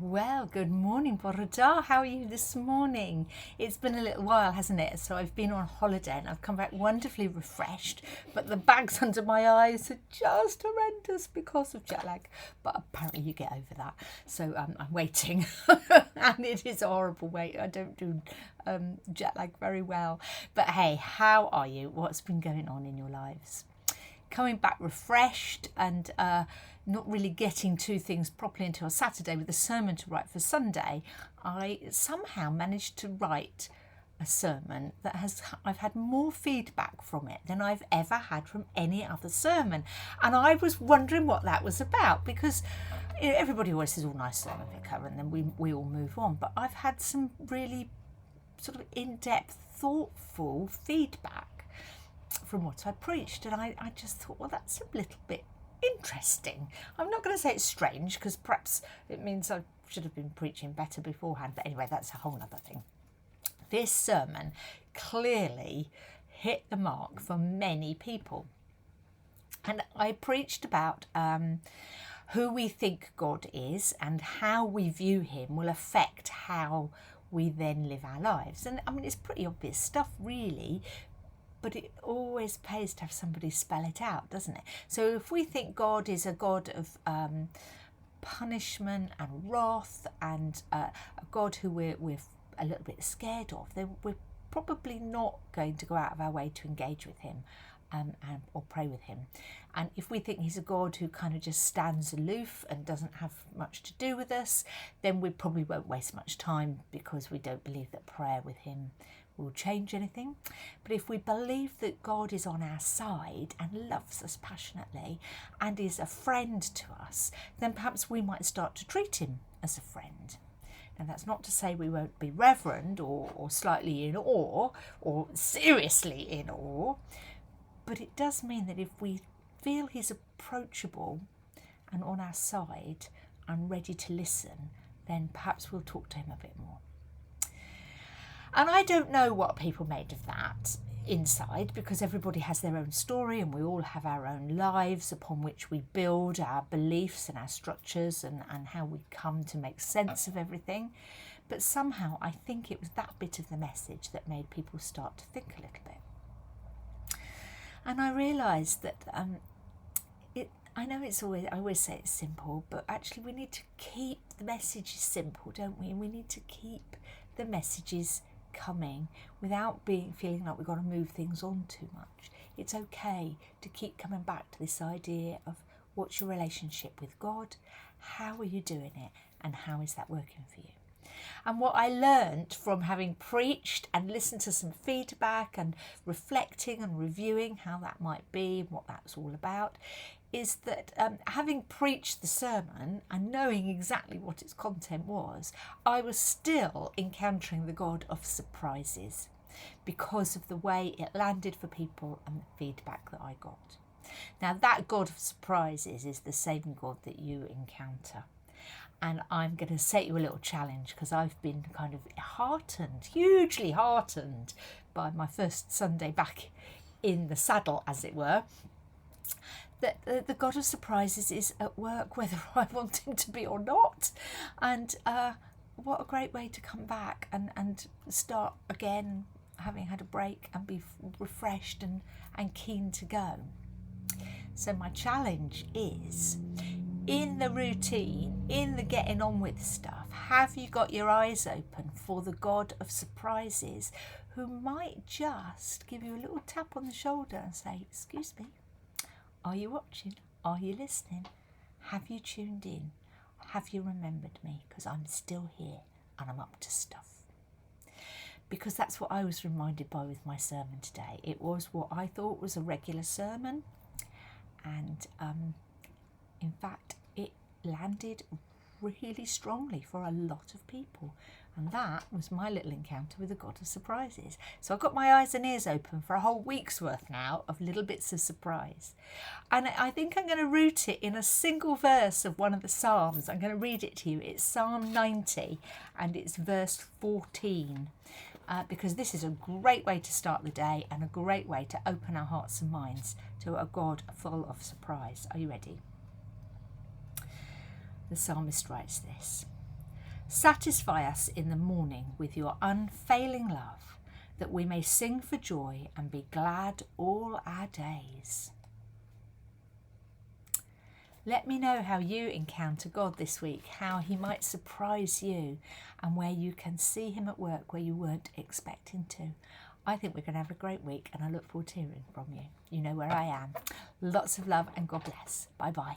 Well, good morning, Borada. How are you this morning? It's been a little while, hasn't it? So I've been on holiday and I've come back wonderfully refreshed, but the bags under my eyes are just horrendous because of jet lag. But apparently you get over that. So I'm waiting, and it is a horrible wait. I don't do jet lag very well. But hey, how are you? What's been going on in your lives? Coming back refreshed and not really getting to things properly until Saturday with a sermon to write for Sunday, I somehow managed to write a sermon that I've had more feedback from it than I've ever had from any other sermon. And I was wondering what that was about because everybody always says, "Oh, nice sermon, Vicar," and then we all move on. But I've had some really sort of in-depth, thoughtful feedback from what I preached, and I just thought, well, that's a little bit interesting. I'm not going to say it's strange because perhaps it means I should have been preaching better beforehand, but anyway, that's a whole other thing. This sermon clearly hit the mark for many people, and I preached about who we think God is and how we view him will affect how we then live our lives. And I mean, it's pretty obvious stuff, really, but it always pays to have somebody spell it out, doesn't it? So if we think God is a God of punishment and wrath and a God who we're a little bit scared of, then we're probably not going to go out of our way to engage with him or pray with him. And if we think he's a God who kind of just stands aloof and doesn't have much to do with us, then we probably won't waste much time because we don't believe that prayer with him will change anything. But if we believe that God is on our side and loves us passionately and is a friend to us, then perhaps we might start to treat him as a friend. And that's not to say we won't be reverent or slightly in awe or seriously in awe, but it does mean that if we feel he's approachable and on our side and ready to listen, then perhaps we'll talk to him a bit more. And I don't know what people made of that inside because everybody has their own story and we all have our own lives upon which we build our beliefs and our structures and how we come to make sense of everything. But somehow I think it was that bit of the message that made people start to think a little bit. And I realised that I know I always say it's simple, but actually we need to keep the messages simple, don't we? And we need to keep the messages coming without feeling like we've got to move things on too much. It's okay to keep coming back to this idea of what's your relationship with God, how are you doing it, and how is that working for you? And what I learned from having preached and listened to some feedback and reflecting and reviewing how that might be and what that's all about is that having preached the sermon and knowing exactly what its content was, I was still encountering the God of surprises because of the way it landed for people and the feedback that I got. Now, that God of surprises is the same God that you encounter. And I'm going to set you a little challenge because I've been kind of hugely heartened by my first Sunday back in the saddle, as it were, that the God of surprises is at work whether I want him to be or not. And what a great way to come back and start again, having had a break and be refreshed and keen to go. So my challenge is, in the routine, in the getting on with stuff, have you got your eyes open for the God of surprises who might just give you a little tap on the shoulder and say, "Excuse me, are you watching? Are you listening? Have you tuned in? Have you remembered me? Because I'm still here and I'm up to stuff." Because that's what I was reminded by with my sermon today. It was what I thought was a regular sermon, and in fact it landed really strongly for a lot of people, and that was my little encounter with the God of surprises. So I've got my eyes and ears open for a whole week's worth now of little bits of surprise, and I think I'm going to root it in a single verse of one of the Psalms. I'm going to read it to you. It's Psalm 90 and it's verse 14. Because this is a great way to start the day and a great way to open our hearts and minds to a God full of surprise. Are you ready? The psalmist writes this: Satisfy us in the morning with your unfailing love, that we may sing for joy and be glad all our days. Let me know how you encounter God this week, how he might surprise you, and where you can see him at work where you weren't expecting to. I think we're going to have a great week, and I look forward to hearing from you. You know where I am. Lots of love and God bless. Bye-bye.